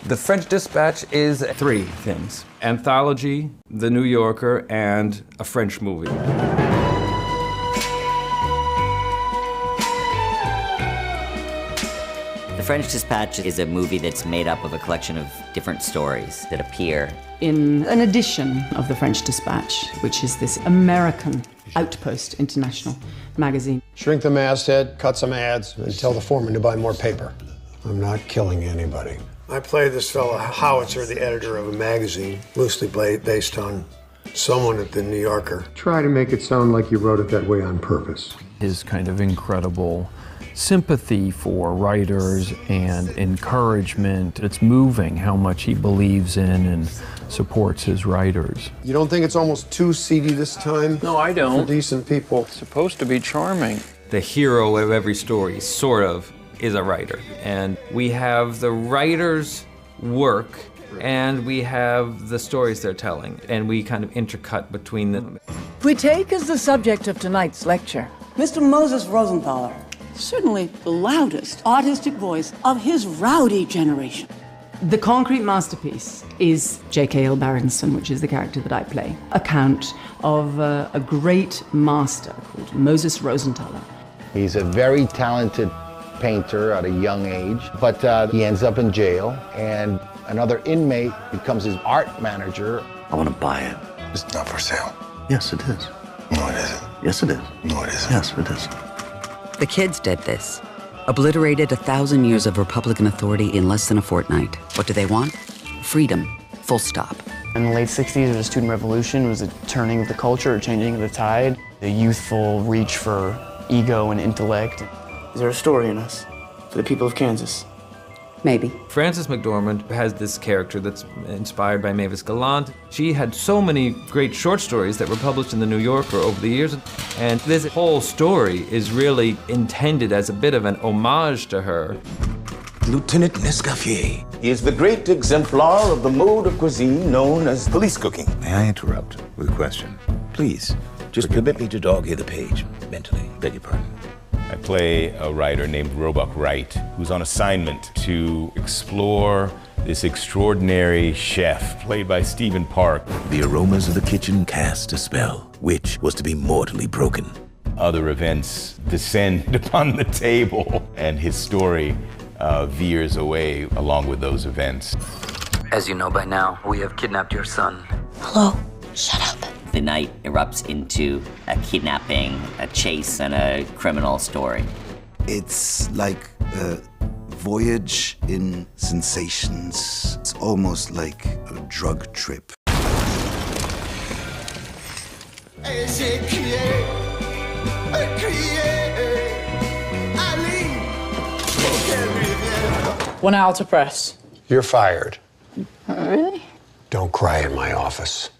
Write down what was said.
The French Dispatch is 3 things: anthology, The New Yorker, and a French movie. The French Dispatch is a movie that's made up of a collection of different stories that appear in an edition of the French Dispatch, which is this American Outpost International magazine. Shrink the masthead, cut some ads, and tell the foreman to buy more paper. I'm not killing anybody. I play this fellow Howitzer, the editor of a magazine, loosely based on someone at the New Yorker. Try to make it sound like you wrote it that way on purpose. His kind of incredible sympathy for writers and encouragement. It's moving how much he believes in and supports his writers. You don't think it's almost too seedy this time? No, I don't. For decent people. It's supposed to be charming. The hero of every story, sort of, is a writer. And we have the writer's work, and we have the stories they're telling, and we kind of intercut between them. We take as the subject of tonight's lecture Mr. Moses Rosenthaler, certainly the loudest artistic voice of his rowdy generation. The concrete masterpiece is J.K.L. Barrington, which is the character that I play. Account of a great master called Moses Rosenthaler. He's a very talented painter at a young age, but he ends up in jail, and another inmate becomes his art manager. I want to buy it. It's not for sale. Yes, it is. No, it isn't. Yes, it is. No, it isn't. Yes, it is. The kids did this. Obliterated 1,000 years of Republican authority in less than a fortnight. What do they want? Freedom. Full stop. In the late 60s, there was a student revolution. It was a turning of the culture, a changing of the tide. The youthful reach for ego and intellect. Is there a story in us for the people of Kansas? Maybe. Frances McDormand has this character that's inspired by Mavis Gallant. She had so many great short stories that were published in the New Yorker over the years, and this whole story is really intended as a bit of an homage to her. Lieutenant Nescaffier. He is the great exemplar of the mode of cuisine known as police cooking. May I interrupt with a question? Please, just permit me to dog-ear the page mentally. Beg your pardon. I play a writer named Roebuck Wright, who's on assignment to explore this extraordinary chef, played by Stephen Park. The aromas of the kitchen cast a spell, which was to be mortally broken. Other events descend upon the table, and his story veers away along with those events. As you know by now, we have kidnapped your son. Hello? Shut up. The night erupts into a kidnapping, a chase, and a criminal story. It's like a voyage in sensations. It's almost like a drug trip. One hour to press. You're fired. Really? Don't cry in my office.